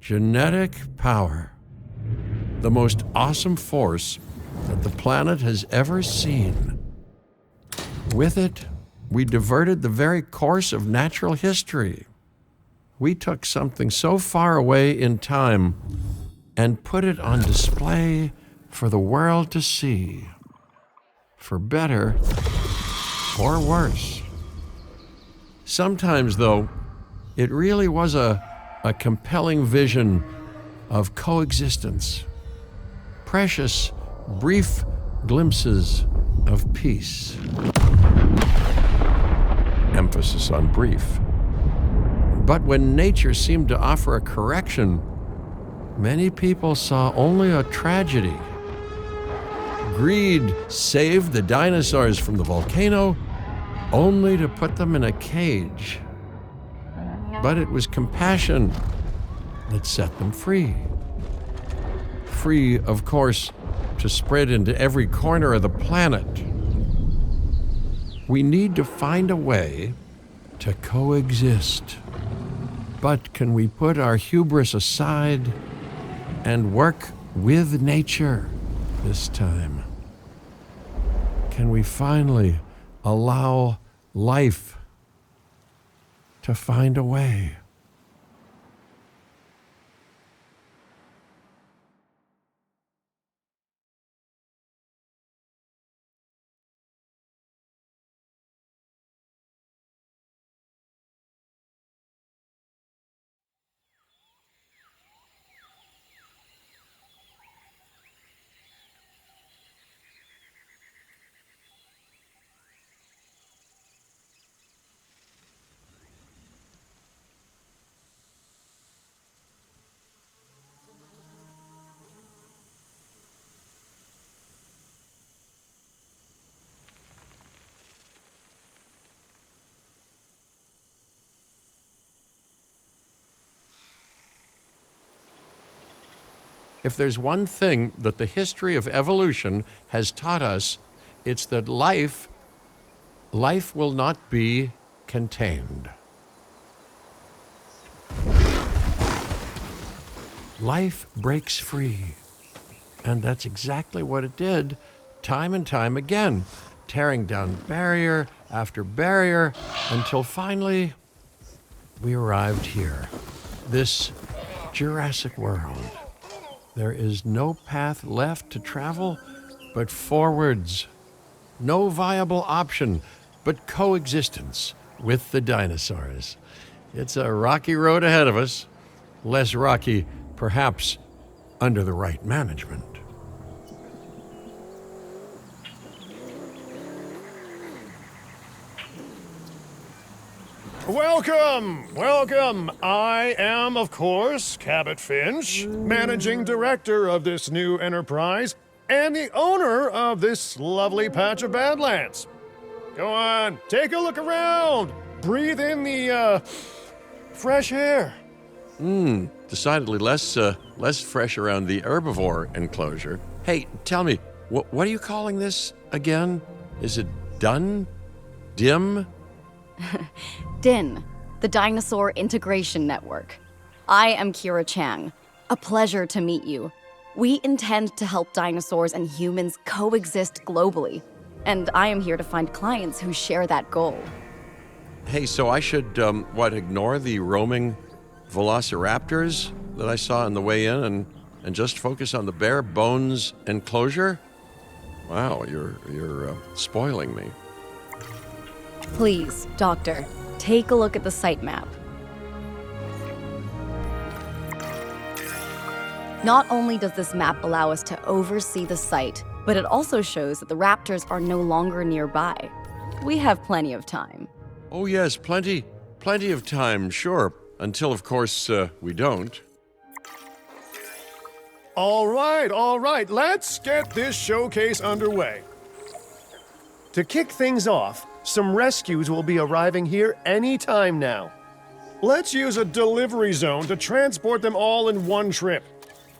Genetic power. The most awesome force that the planet has ever seen. With it, we diverted the very course of natural history. We took something so far away in time and put it on display for the world to see. For better or worse. Sometimes, though, it really was a compelling vision of coexistence. Precious, brief glimpses of peace. Emphasis on brief. But when nature seemed to offer a correction, many people saw only a tragedy. Greed saved the dinosaurs from the volcano, only to put them in a cage. But it was compassion that set them free. Free, of course, to spread into every corner of the planet. We need to find a way to coexist. But can we put our hubris aside and work with nature this time? Can we finally allow life to find a way? If there's one thing that the history of evolution has taught us, it's that life will not be contained. Life breaks free. And that's exactly what it did, time and time again, tearing down barrier after barrier, until finally we arrived here, this Jurassic world. There is no path left to travel but forwards. No viable option but coexistence with the dinosaurs. It's a rocky road ahead of us. Less rocky, perhaps, under the right management. Welcome, welcome. I am, of course, Cabot Finch, managing director of this new enterprise and the owner of this lovely patch of Badlands. Go on, take a look around. Breathe in the, fresh air. Decidedly less fresh around the herbivore enclosure. Hey, tell me, what are you calling this again? Is it done? Dim? DIN, the Dinosaur Integration Network. I am Kira Chang. A pleasure to meet you. We intend to help dinosaurs and humans coexist globally, and I am here to find clients who share that goal. Hey, so I should, ignore the roaming velociraptors that I saw on the way in and just focus on the bare bones enclosure? Wow, you're spoiling me. Please, Doctor, take a look at the site map. Not only does this map allow us to oversee the site, but it also shows that the raptors are no longer nearby. We have plenty of time. Oh yes, plenty of time, sure. Until, of course, we don't. All right, let's get this showcase underway. To kick things off, some rescues will be arriving here any time now. Let's use a delivery zone to transport them all in one trip.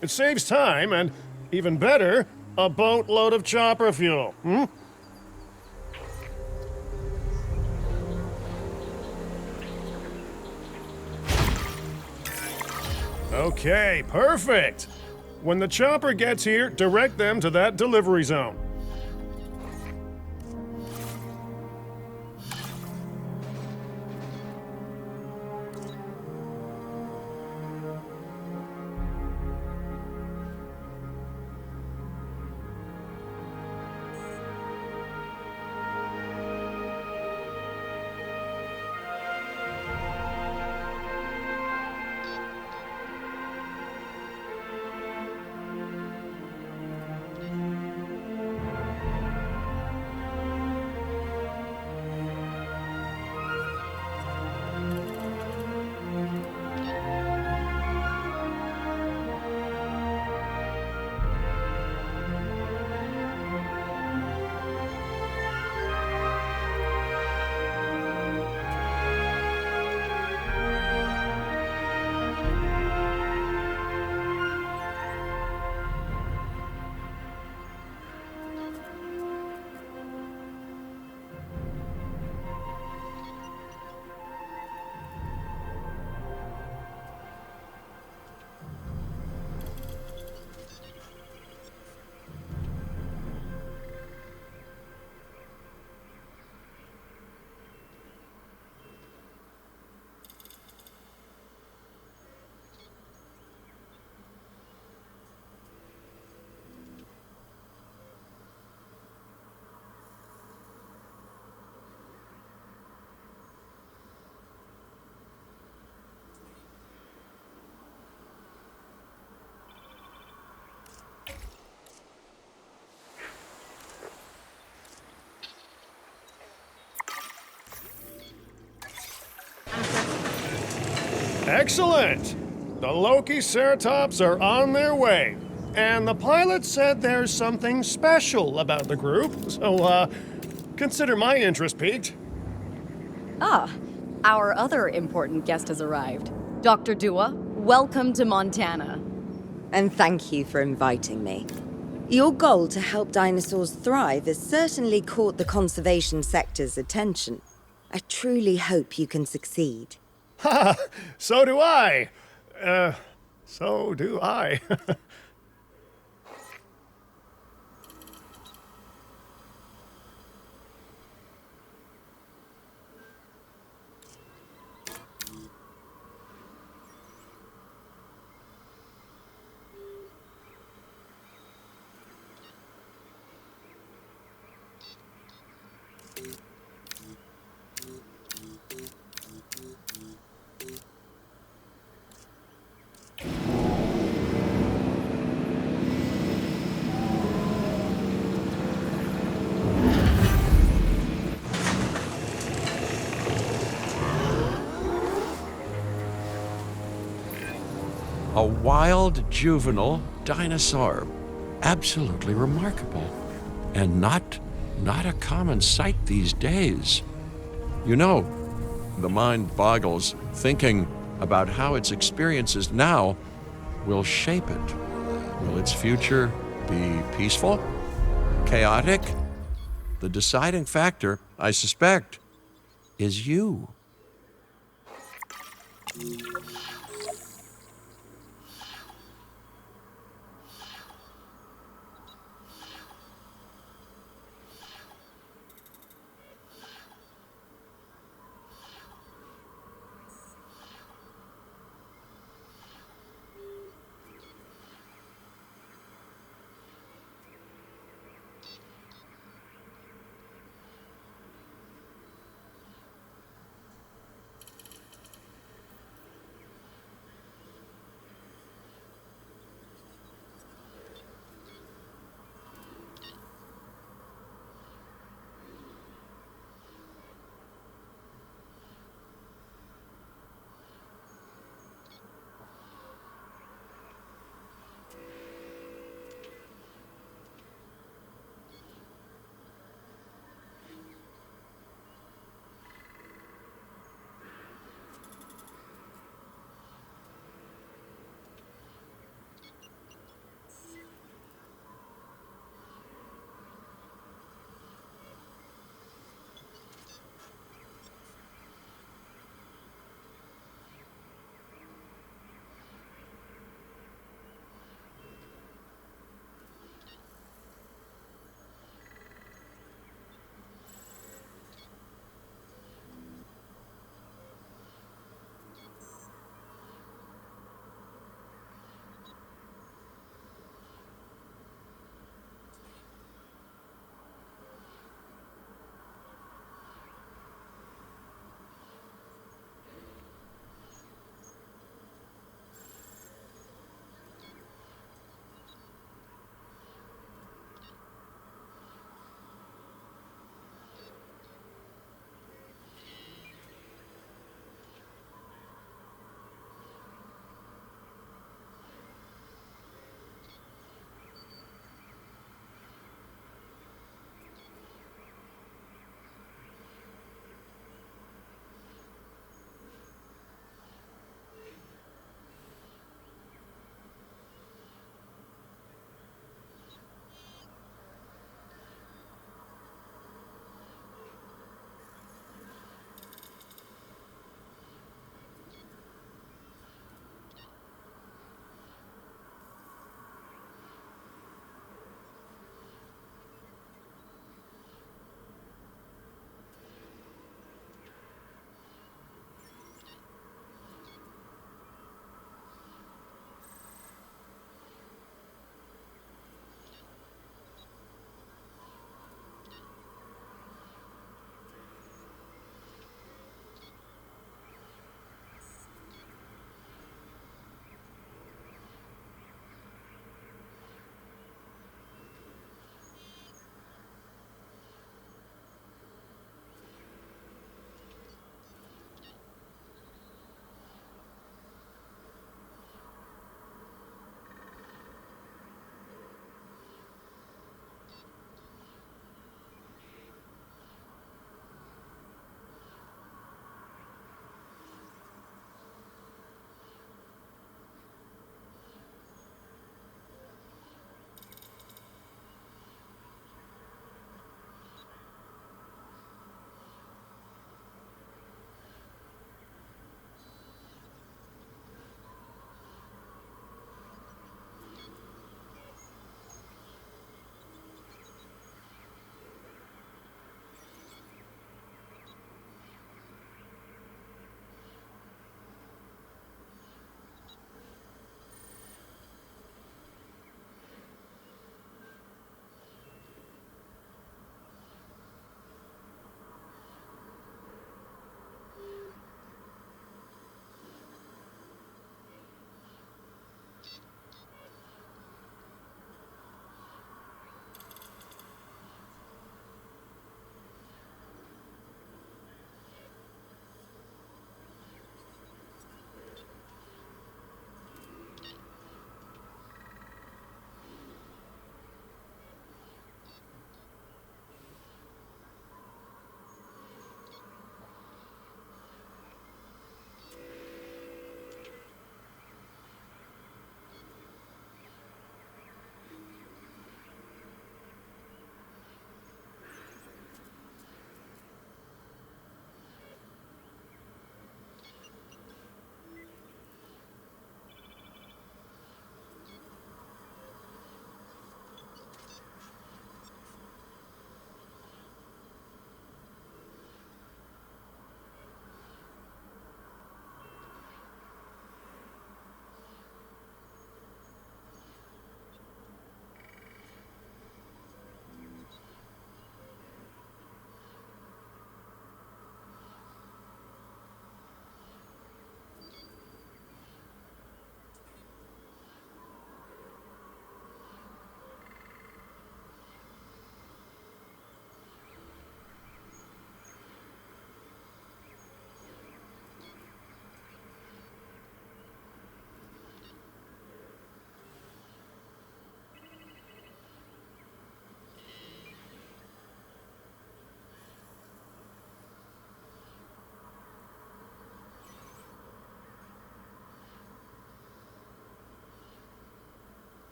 It saves time and, even better, a boatload of chopper fuel. Okay, perfect. When the chopper gets here, direct them to that delivery zone. Excellent! The Loki-Ceratops are on their way. And the pilot said there's something special about the group, so, consider my interest piqued. Ah, our other important guest has arrived. Dr. Dua, welcome to Montana. And thank you for inviting me. Your goal to help dinosaurs thrive has certainly caught the conservation sector's attention. I truly hope you can succeed. Ha! So do I. So do I. A wild juvenile dinosaur. Absolutely remarkable. And not a common sight these days. You know, the mind boggles thinking about how its experiences now will shape it. Will its future be peaceful? Chaotic? The deciding factor, I suspect, is you.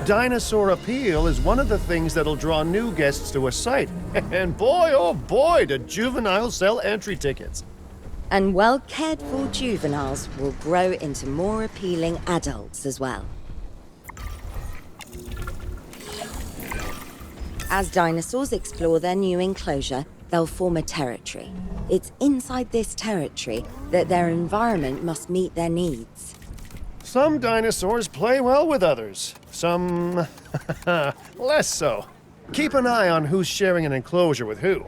Dinosaur appeal is one of the things that'll draw new guests to a site. And boy, oh boy, do juveniles sell entry tickets. And well-cared-for juveniles will grow into more appealing adults as well. As dinosaurs explore their new enclosure, they'll form a territory. It's inside this territory that their environment must meet their needs. Some dinosaurs play well with others. Some less so. Keep an eye on who's sharing an enclosure with who.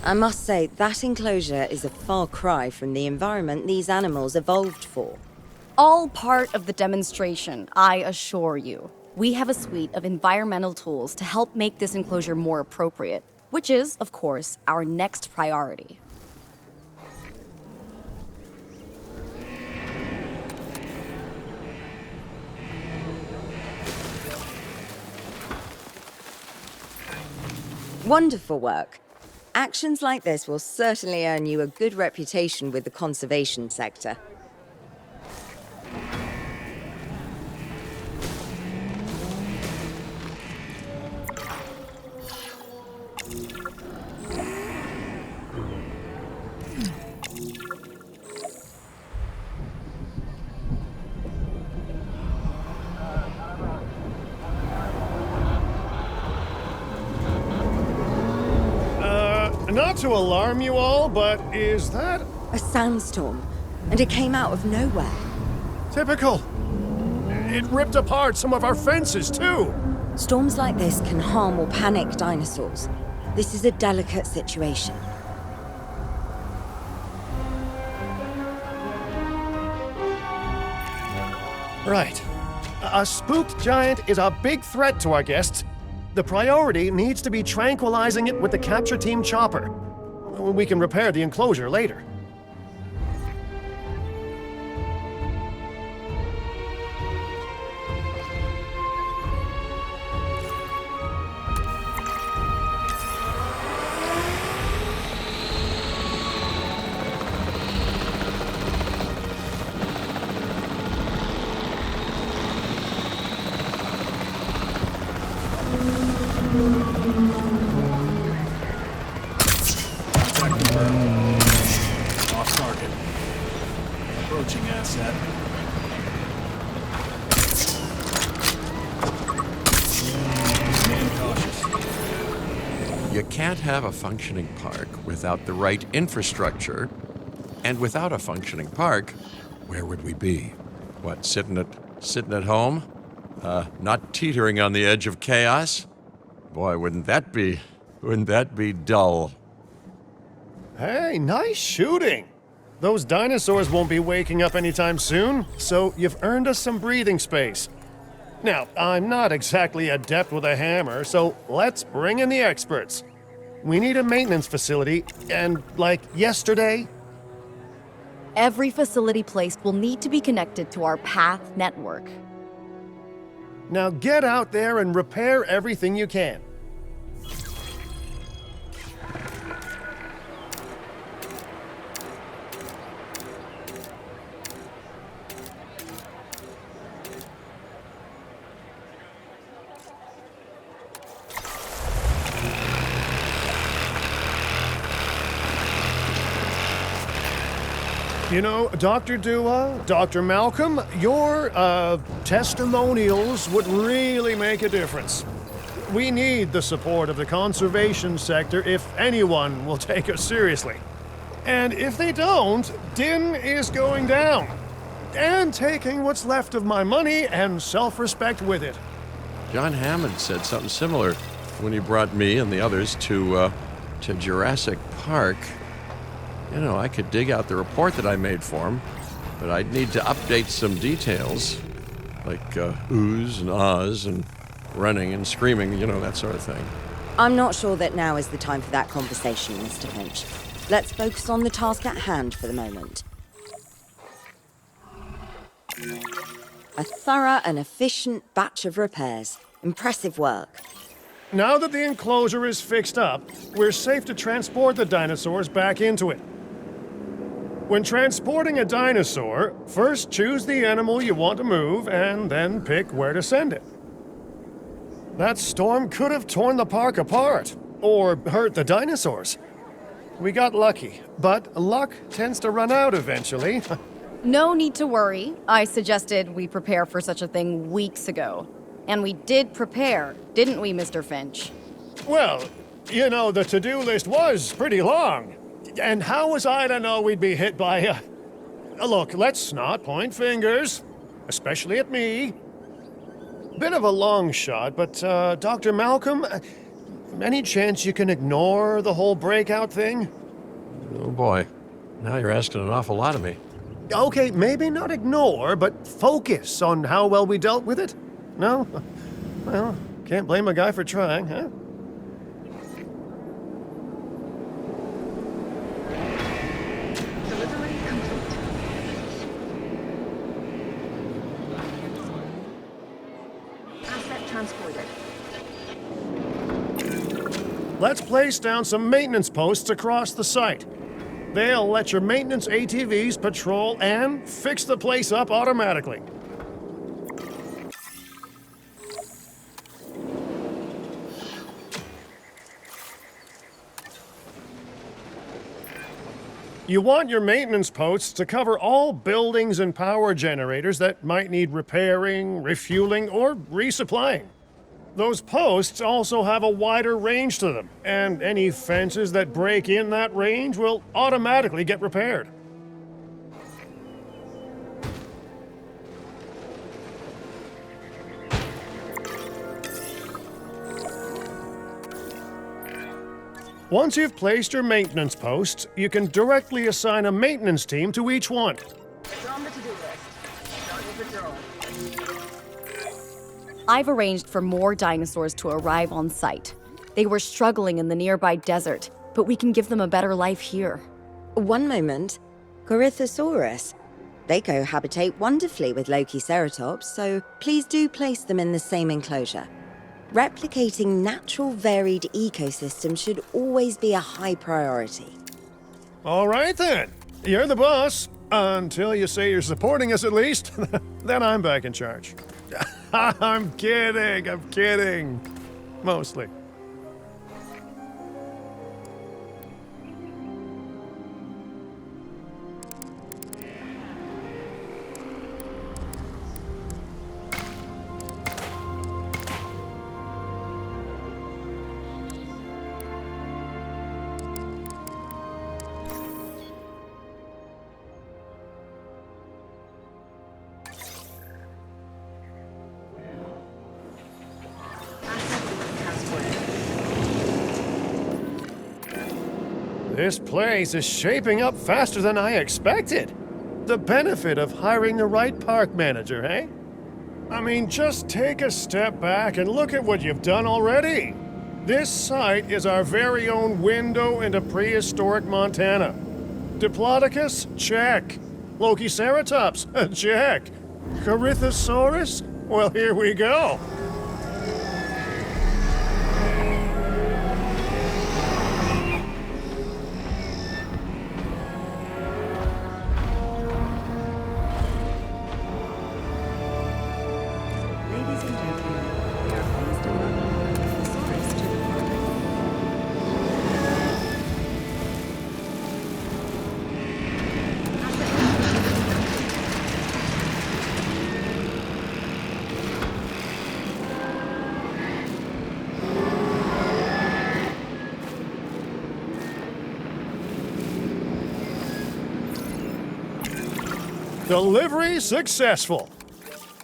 I must say, that enclosure is a far cry from the environment these animals evolved for. All part of the demonstration, I assure you. We have a suite of environmental tools to help make this enclosure more appropriate, which is, of course, our next priority. Wonderful work. Actions like this will certainly earn you a good reputation with the conservation sector. Not to alarm you all, but is that A sandstorm, and it came out of nowhere. typical? It ripped apart some of our fences, too. Storms like this can harm or panic dinosaurs. This is a delicate situation. Right. A spooked giant is a big threat to our guests. The priority needs to be tranquilizing it with the capture team chopper. We can repair the enclosure later. Off target. Approaching asset. Remain cautious. You can't have a functioning park without the right infrastructure. And without a functioning park, where would we be? What, sitting at home? Not teetering on the edge of chaos? Boy, wouldn't that be dull? Hey, nice shooting. Those dinosaurs won't be waking up anytime soon, so you've earned us some breathing space. Now, I'm not exactly adept with a hammer, so let's bring in the experts. We need a maintenance facility, and like yesterday, Every facility placed will need to be connected to our path network. now get out there and repair everything you can. You know, Dr. Dua, Dr. Malcolm, your, testimonials would really make a difference. We need the support of the conservation sector if anyone will take us seriously. And if they don't, Din is going down. And taking what's left of my money and self-respect with it. John Hammond said something similar when he brought me and the others to Jurassic Park. You know, I could dig out the report that I made for him, but I'd need to update some details, like oohs and ahs and running and screaming, you know, that sort of thing. I'm not sure that now is the time for that conversation, Mr. Finch. Let's focus on the task at hand for the moment. A thorough and efficient batch of repairs. Impressive work. Now that the enclosure is fixed up, we're safe to transport the dinosaurs back into it. When transporting a dinosaur, first choose the animal you want to move and then pick where to send it. That storm could have torn the park apart or hurt the dinosaurs. We got lucky, but luck tends to run out eventually. No need to worry. I suggested we prepare for such a thing weeks ago. And we did prepare, didn't we, Mr. Finch? Well, you know, the to-do list was pretty long. And how was I to know we'd be hit by a... Look, let's not point fingers, especially at me. Bit of a long shot, but, Dr. Malcolm, any chance you can ignore the whole breakout thing? Oh boy, now you're asking an awful lot of me. Okay, maybe not ignore, but focus on how well we dealt with it? No? Well, can't blame a guy for trying, huh? Delivery complete. Asset transported. Let's place down some maintenance posts across the site. They'll let your maintenance ATVs patrol and fix the place up automatically. You want your maintenance posts to cover all buildings and power generators that might need repairing, refueling, or resupplying. Those posts also have a wider range to them, and any fences that break in that range will automatically get repaired. Once you've placed your maintenance posts, you can directly assign a maintenance team to each one. It's on the to-do list. Start your patrol. I've arranged for more dinosaurs to arrive on site. They were struggling in the nearby desert, but we can give them a better life here. One moment. Corythosaurus. They cohabitate wonderfully with Lokiceratops, so please do place them in the same enclosure. Replicating natural varied ecosystems should always be a high priority. All right then. You're the boss. Until you say you're supporting us at least. Then I'm back in charge. I'm kidding. Mostly. This place is shaping up faster than I expected. The benefit of hiring the right park manager, eh? I mean, just take a step back and look at what you've done already. This site is our very own window into prehistoric Montana. Diplodocus? Check. Lokiceratops? Check. Corythosaurus? Well, here we go. Ladies and gentlemen, we are pleased to welcome Corythosaurus to the park. Delivery successful.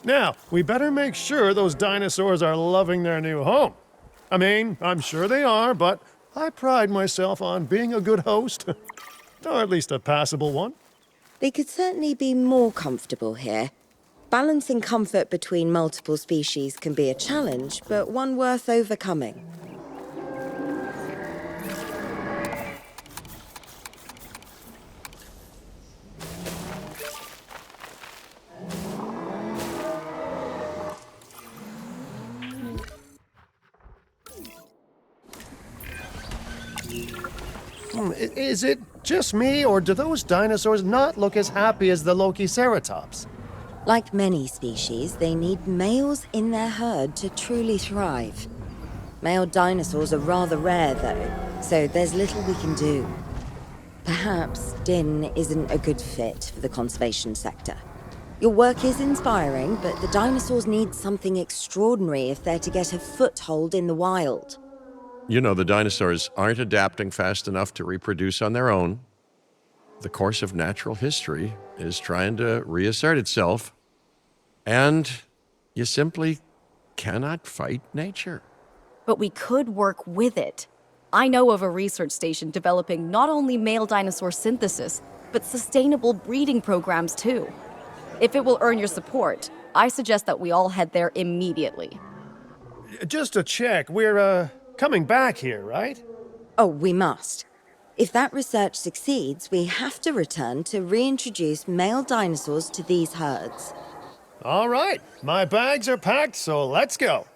Now, we better make sure those dinosaurs are loving their new home. I mean, I'm sure they are, but I pride myself on being a good host. Or at least a passable one. They could certainly be more comfortable here. Balancing comfort between multiple species can be a challenge, but one worth overcoming. Is it just me, or do those dinosaurs not look as happy as the Lokiceratops? Like many species, they need males in their herd to truly thrive. Male dinosaurs are rather rare, though, so there's little we can do. Perhaps Din isn't a good fit for the conservation sector. Your work is inspiring, but the dinosaurs need something extraordinary if they're to get a foothold in the wild. You know, the dinosaurs aren't adapting fast enough to reproduce on their own. The course of natural history is trying to reassert itself, and you simply cannot fight nature. But we could work with it. I know of a research station developing not only male dinosaur synthesis, but sustainable breeding programs too. If it will earn your support, I suggest that we all head there immediately. Just to check, we're, coming back here, right? Oh, we must. If that research succeeds, we have to return to reintroduce male dinosaurs to these herds. All right, my bags are packed, so let's go.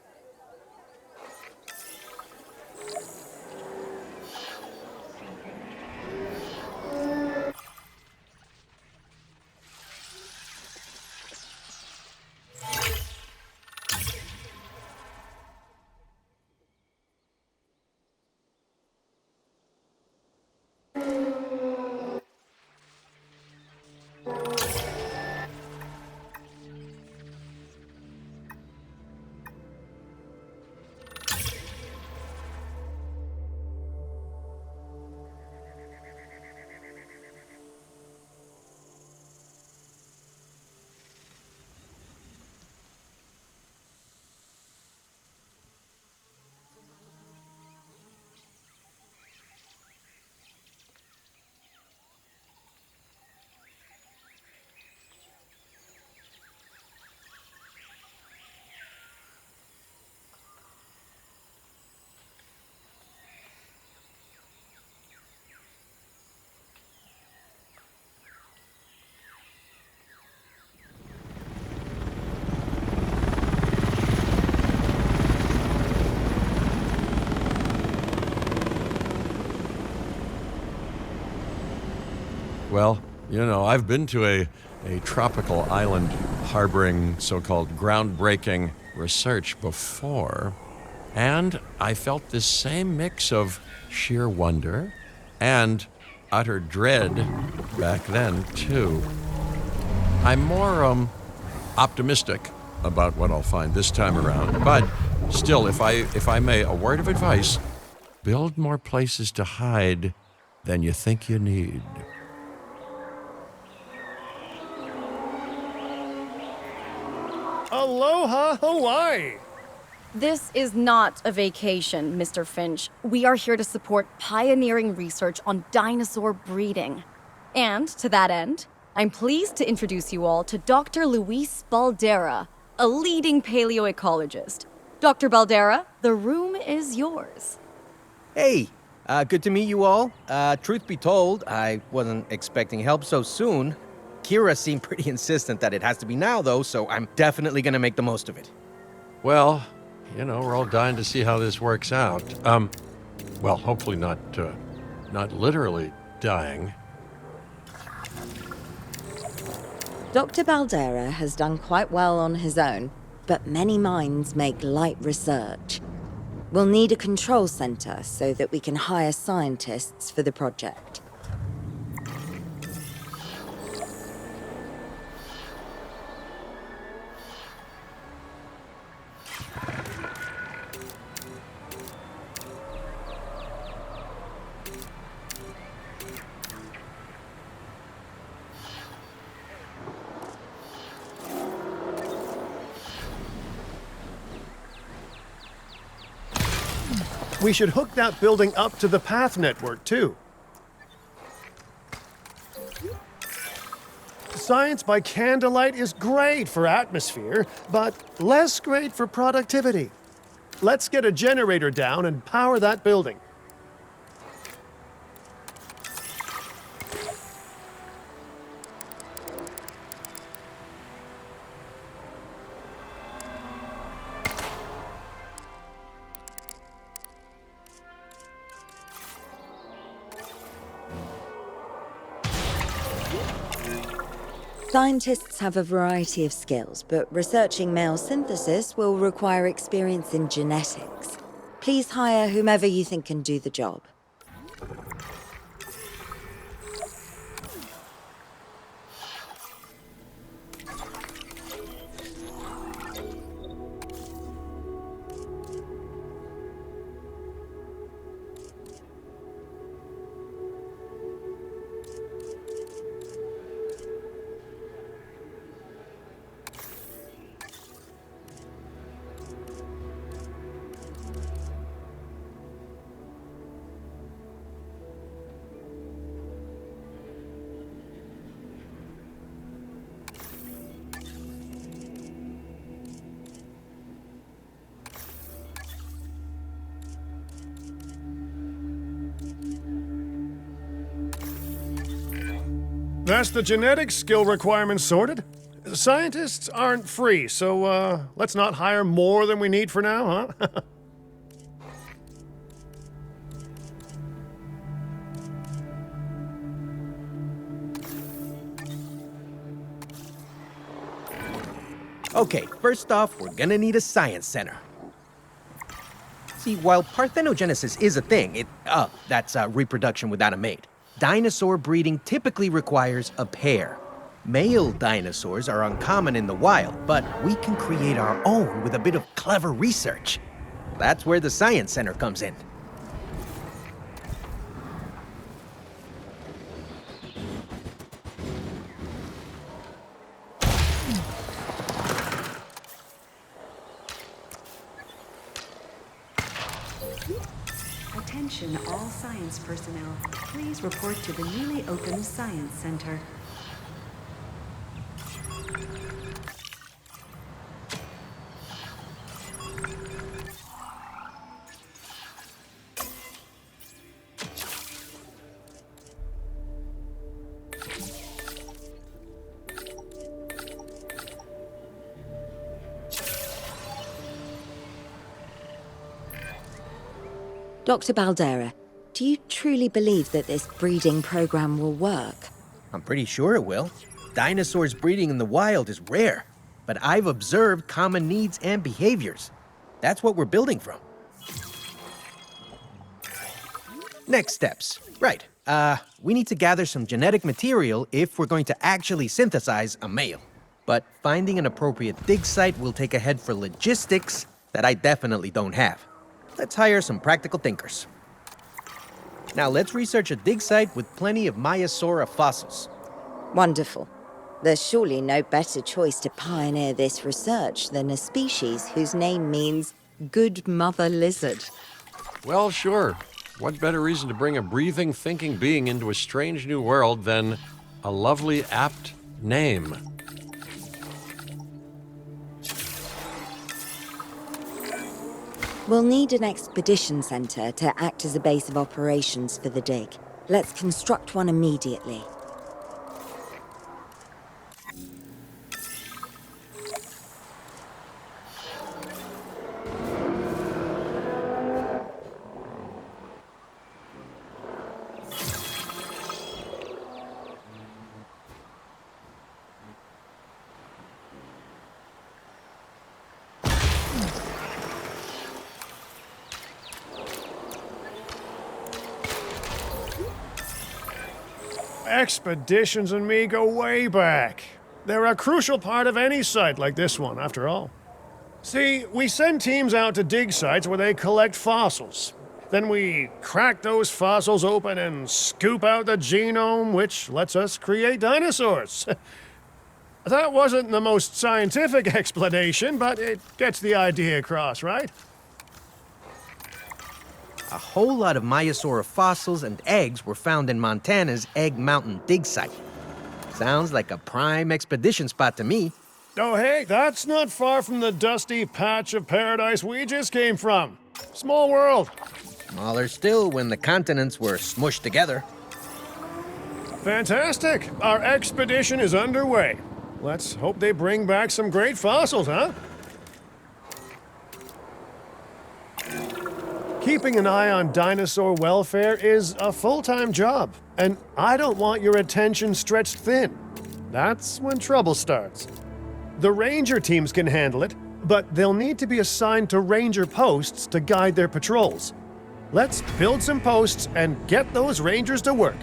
Well, you know, I've been to a tropical island harboring so-called groundbreaking research before, and I felt this same mix of sheer wonder and utter dread back then, too. I'm more optimistic about what I'll find this time around, but still, if I may, a word of advice: build more places to hide than you think you need. Aloha, Hawaii! This is not a vacation, Mr. Finch. We are here to support pioneering research on dinosaur breeding. And to that end, I'm pleased to introduce you all to Dr. Luis Baldera, a leading paleoecologist. Dr. Baldera, the room is yours. Hey, good to meet you all. Truth be told, I wasn't expecting help so soon. Kira seemed pretty insistent that it has to be now, though, so I'm definitely gonna make the most of it. Well, you know, we're all dying to see how this works out. Well, hopefully not literally dying. Dr. Baldera has done quite well on his own, but many minds make light research. We'll need a control center so that we can hire scientists for the project. We should hook that building up to the path network, too. Science by candlelight is great for atmosphere, but less great for productivity. Let's get a generator down and power that building. Scientists have a variety of skills, but researching male synthesis will require experience in genetics. Please hire whomever you think can do the job. That's the genetic skill requirements sorted. Scientists aren't free, so let's not hire more than we need for now, huh? Okay, first off, we're gonna need a science center. See, while parthenogenesis is a thing, that's reproduction without a mate. Dinosaur breeding typically requires a pair. Male dinosaurs are uncommon in the wild, but we can create our own with a bit of clever research. That's where the Science Center comes in. Attention all science personnel. Please report to the newly opened Science Center. Dr. Baldera, do you truly believe that this breeding program will work? I'm pretty sure it will. Dinosaurs breeding in the wild is rare, but I've observed common needs and behaviors. That's what we're building from. Next steps. Right. We need to gather some genetic material if we're going to actually synthesize a male. But finding an appropriate dig site will take a head for logistics that I definitely don't have. Let's hire some practical thinkers. Now let's research a dig site with plenty of Maiasaura fossils. Wonderful. There's surely no better choice to pioneer this research than a species whose name means good mother lizard. Well, sure. What better reason to bring a breathing, thinking being into a strange new world than a lovely, apt name? We'll need an expedition center to act as a base of operations for the dig. Let's construct one immediately. Expeditions and me go way back. They're a crucial part of any site like this one, after all. See, we send teams out to dig sites where they collect fossils. Then we crack those fossils open and scoop out the genome, which lets us create dinosaurs. That wasn't the most scientific explanation, but it gets the idea across, right? A whole lot of Maiasaura fossils and eggs were found in Montana's Egg Mountain dig site. Sounds like a prime expedition spot to me. Oh, hey, that's not far from the dusty patch of paradise we just came from. Small world. Smaller still when the continents were smushed together. Fantastic. Our expedition is underway. Let's hope they bring back some great fossils, huh? Keeping an eye on dinosaur welfare is a full-time job, and I don't want your attention stretched thin. That's when trouble starts. The ranger teams can handle it, but they'll need to be assigned to ranger posts to guide their patrols. Let's build some posts and get those rangers to work.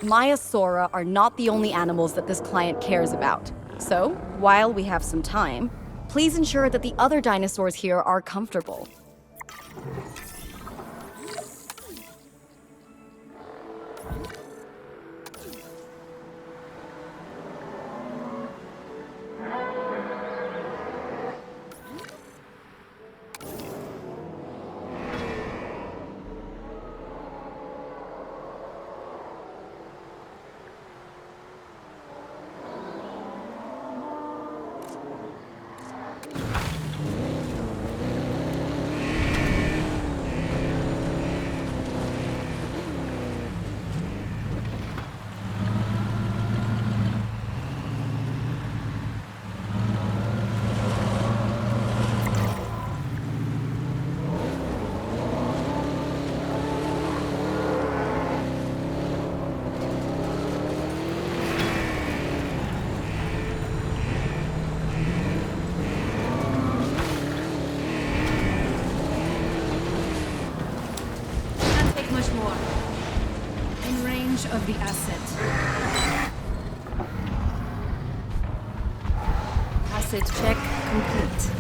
Maiasaura are not the only animals that this client cares about. So, while we have some time, please ensure that the other dinosaurs here are comfortable. Much more. In range of the asset. Asset check complete.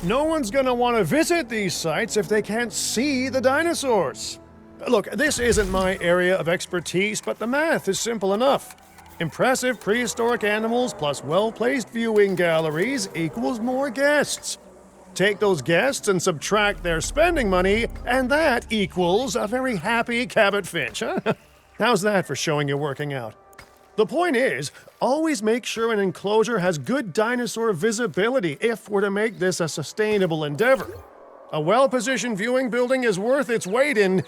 No one's gonna want to visit these sites if they can't see the dinosaurs. Look, this isn't my area of expertise, but the math is simple enough. Impressive prehistoric animals plus well-placed viewing galleries equals more guests. Take those guests and subtract their spending money, and that equals a very happy Cabot Finch, huh? How's that for showing you're working out? The point is, always make sure an enclosure has good dinosaur visibility if we're to make this a sustainable endeavor. A well-positioned viewing building is worth its weight in,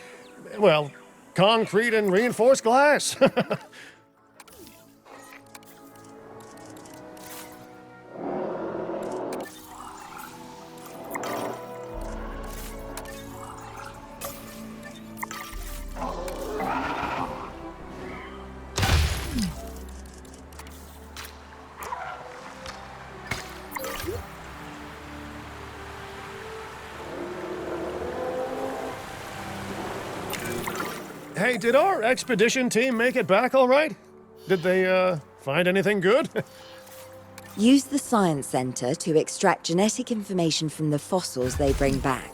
well, concrete and reinforced glass. Hey, did our expedition team make it back all right? Did they, find anything good? Use the Science Center to extract genetic information from the fossils they bring back.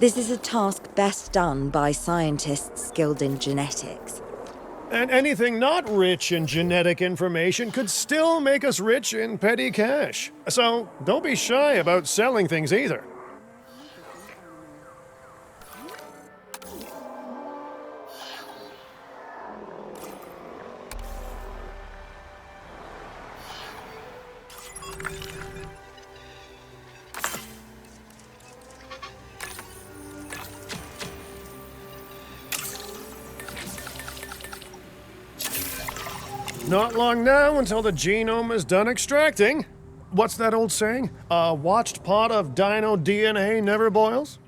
This is a task best done by scientists skilled in genetics. And anything not rich in genetic information could still make us rich in petty cash. So don't be shy about selling things either. Not long now until the genome is done extracting. What's that old saying? A watched pot of dino DNA never boils?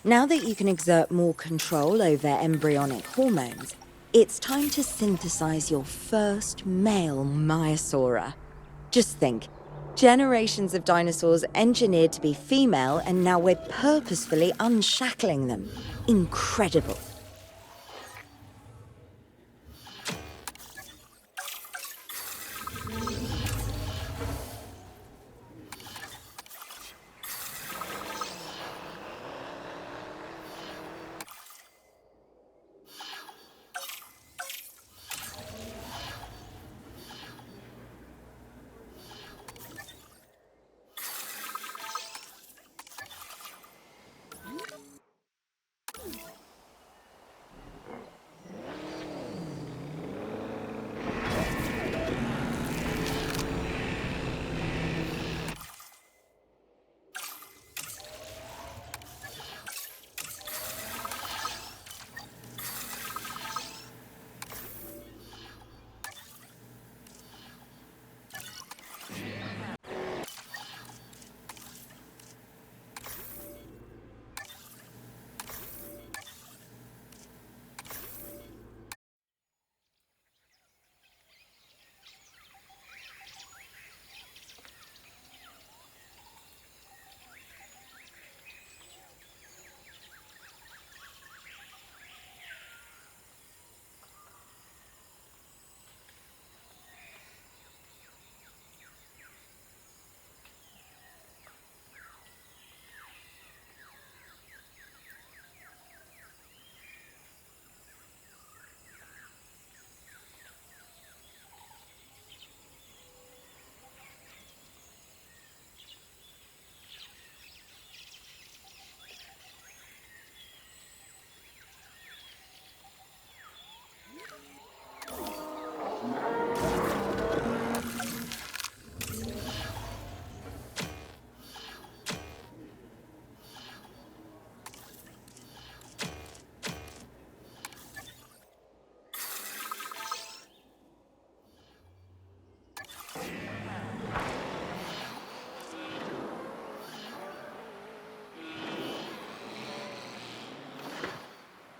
Now that you can exert more control over embryonic hormones, it's time to synthesize your first male Maiasaura. Just think, generations of dinosaurs engineered to be female, and now we're purposefully unshackling them. Incredible.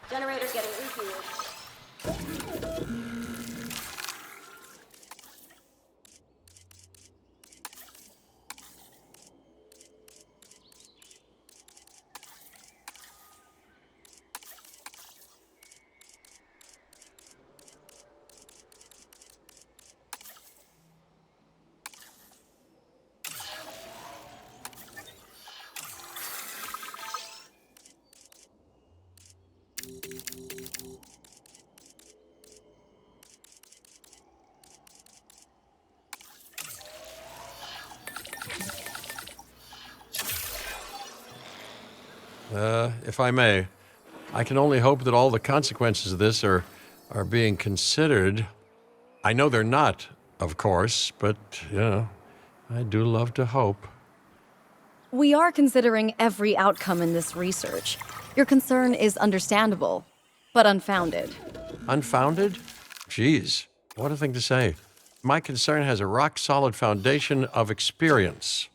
Generator's getting refueled. If I may, I can only hope that all the consequences of this are being considered. I know they're not, of course, but, I do love to hope. We are considering every outcome in this research. Your concern is understandable, but unfounded. Unfounded? Geez, what a thing to say. My concern has a rock-solid foundation of experience.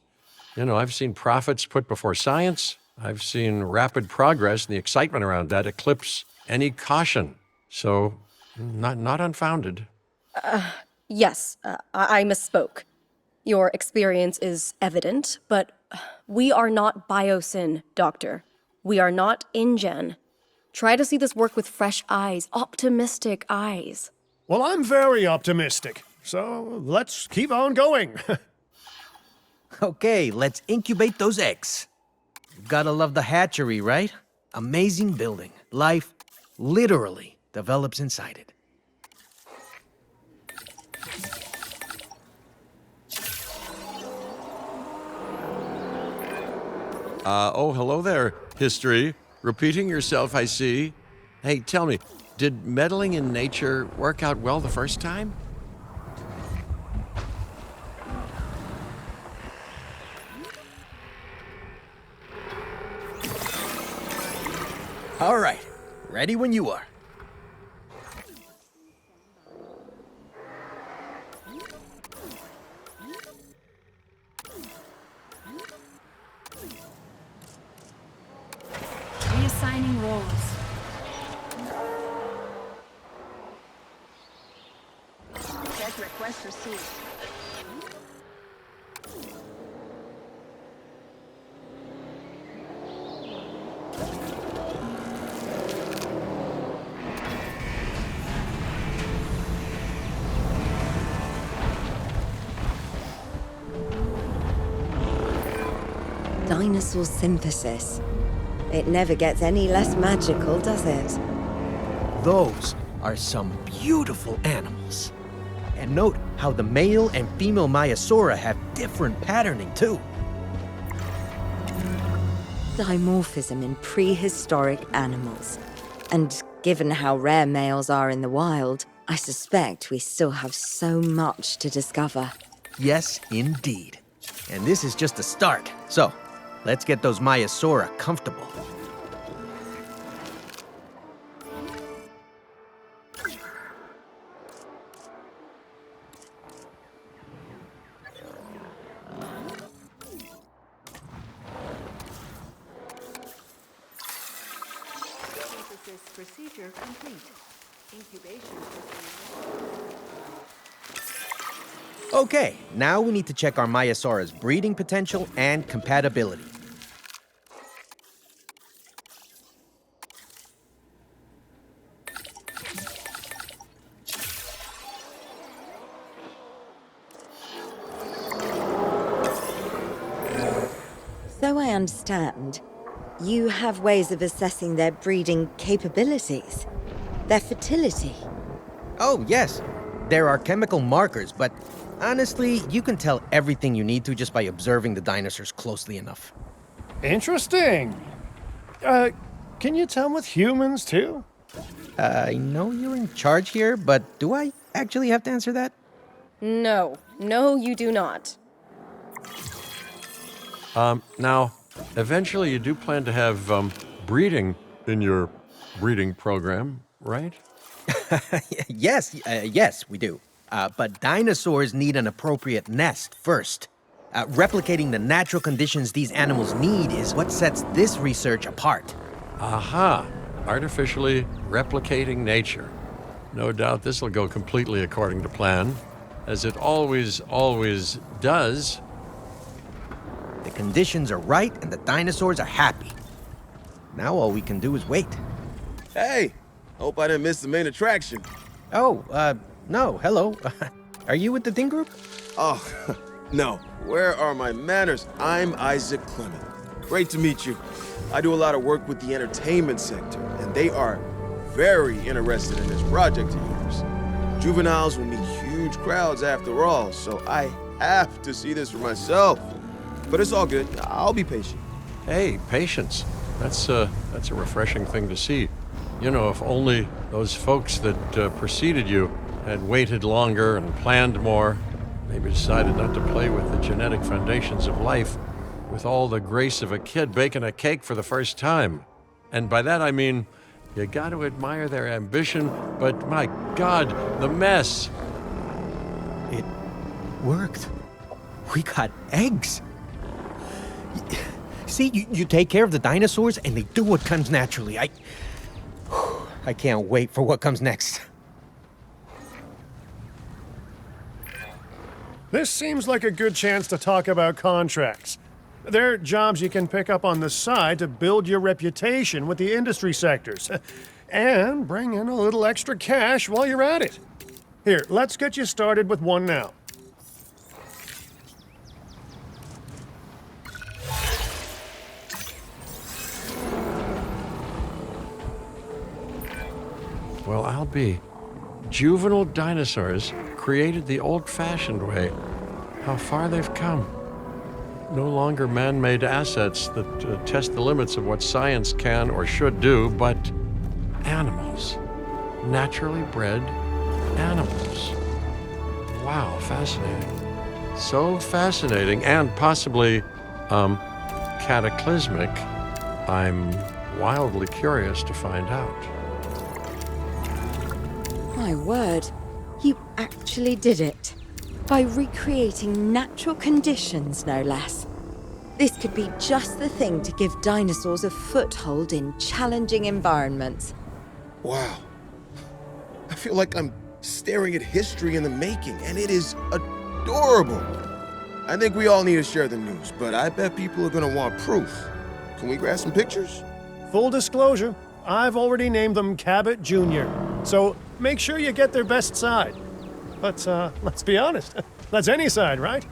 I've seen profits put before science. I've seen rapid progress, and the excitement around that eclipse any caution. So, not unfounded. Yes, I misspoke. Your experience is evident, but we are not Biosyn, Doctor. We are not InGen. Try to see this work with fresh eyes, optimistic eyes. Well, I'm very optimistic, so let's keep on going. Okay, let's incubate those eggs. Gotta love the hatchery, right? Amazing building. Life literally develops inside it. Hello there, history. Repeating yourself, I see. Hey, tell me, did meddling in nature work out well the first time? All right, ready when you are. Reassigning roles. Check request received. Dinosaur synthesis. It never gets any less magical, does it? Those are some beautiful animals. And note how the male and female Maiasaura have different patterning too. Dimorphism in prehistoric animals. And given how rare males are in the wild, I suspect we still have so much to discover. Yes, indeed. And this is just a start. So, let's get those Maiasaura comfortable. Synthesis procedure complete. Incubation procedure. Okay, now we need to check our Maiasaura's breeding potential and compatibility. So I understand, you have ways of assessing their breeding capabilities, their fertility. Oh, yes. There are chemical markers, but honestly, you can tell everything you need to just by observing the dinosaurs closely enough. Interesting. Can you tell with humans too? I know you're in charge here, but do I actually have to answer that? No, you do not. Now, eventually you do plan to have breeding in your breeding program, right? Yes, we do. But dinosaurs need an appropriate nest first. Replicating the natural conditions these animals need is what sets this research apart. Aha! Artificially replicating nature. No doubt this will go completely according to plan, as it always does. The conditions are right and the dinosaurs are happy. Now all we can do is wait. Hey, hope I didn't miss the main attraction. Oh, no, hello. Are you with the Thing Group? Oh, no. Where are my manners? I'm Isaac Clement. Great to meet you. I do a lot of work with the entertainment sector, and they are very interested in this project of yours. Juveniles will meet huge crowds after all, so I have to see this for myself. But it's all good. I'll be patient. Hey, patience. That's That's a refreshing thing to see. You know, if only those folks that preceded you had waited longer and planned more, maybe decided not to play with the genetic foundations of life with all the grace of a kid baking a cake for the first time. And by that I mean, you got to admire their ambition, but my God, the mess. It worked. We got eggs. See, you take care of the dinosaurs and they do what comes naturally. I can't wait for what comes next. This seems like a good chance to talk about contracts. They're jobs you can pick up on the side to build your reputation with the industry sectors. And bring in a little extra cash while you're at it. Here, let's get you started with one now. Well, I'll be. Juvenile dinosaurs created the old-fashioned way. How far they've come. No longer man-made assets that test the limits of what science can or should do, but animals. Naturally bred animals. Wow, fascinating. So fascinating and possibly, cataclysmic. I'm wildly curious to find out. My word, you actually did it. By recreating natural conditions, no less. This could be just the thing to give dinosaurs a foothold in challenging environments. Wow. I feel like I'm staring at history in the making, and it is adorable. I think we all need to share the news, but I bet people are gonna want proof. Can we grab some pictures? Full disclosure, I've already named them Cabot Jr., so make sure you get their best side. But let's be honest, that's any side, right?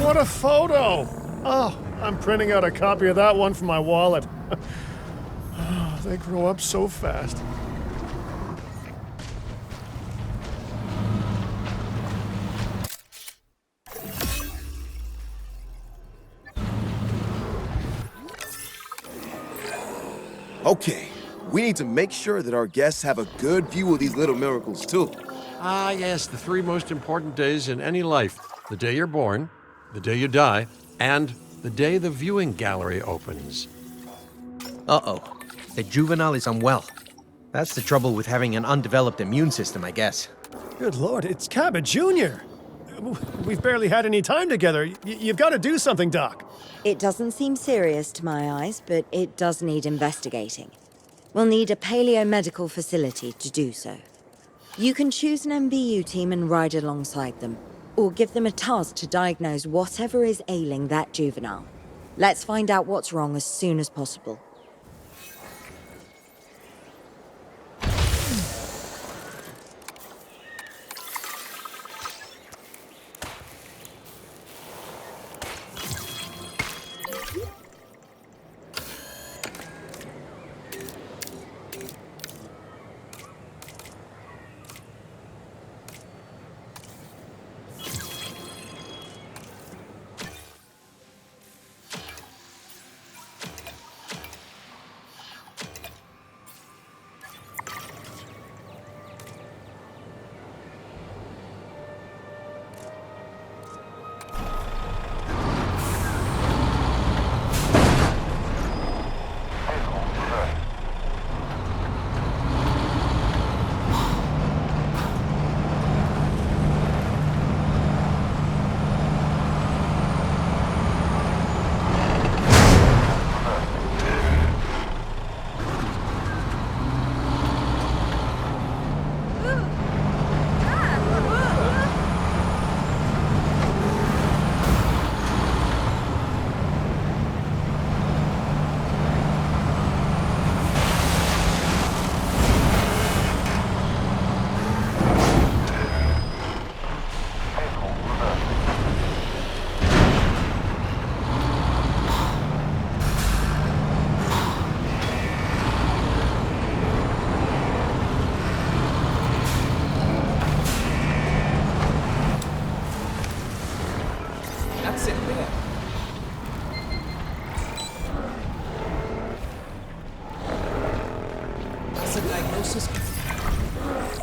What a photo! Oh, I'm printing out a copy of that one for my wallet. Oh, they grow up so fast. Okay, we need to make sure that our guests have a good view of these little miracles, too. Ah, yes, the three most important days in any life. The day you're born, the day you die, and the day the viewing gallery opens. Uh-oh. The juvenile is unwell. That's the trouble with having an undeveloped immune system, I guess. Good Lord, it's Cabot Jr. We've barely had any time together. You've got to do something, Doc. It doesn't seem serious to my eyes, but it does need investigating. We'll need a paleomedical facility to do so. You can choose an MVU team and ride alongside them, or give them a task to diagnose whatever is ailing that juvenile. Let's find out what's wrong as soon as possible.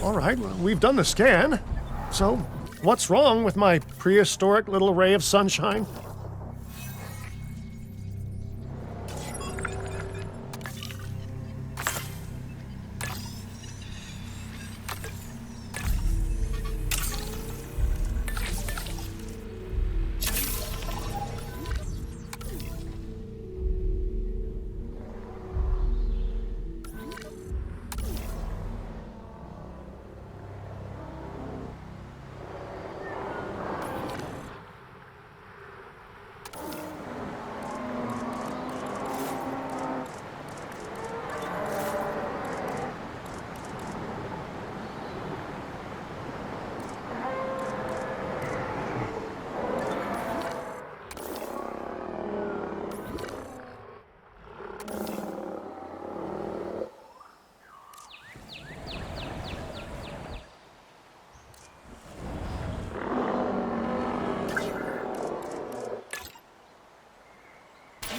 All right, well, we've done the scan. So, what's wrong with my prehistoric little ray of sunshine?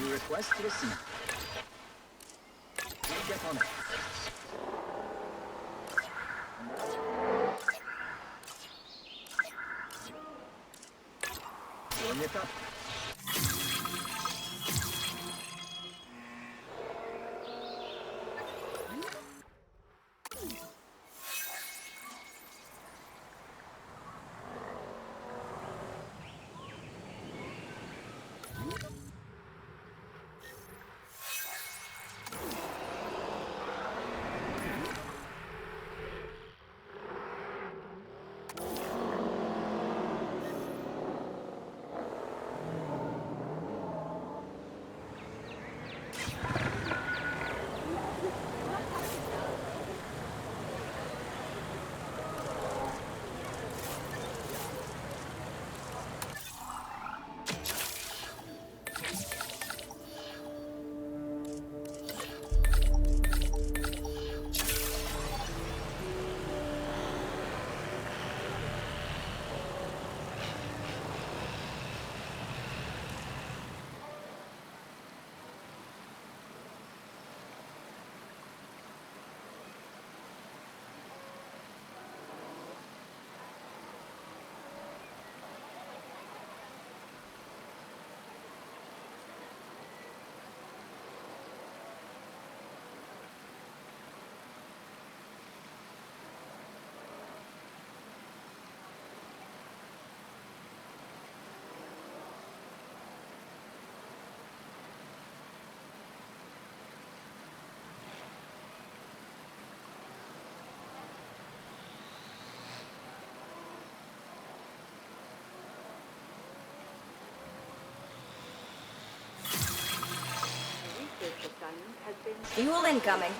New request received. We'll get on it. Bring it up. Fuel incoming.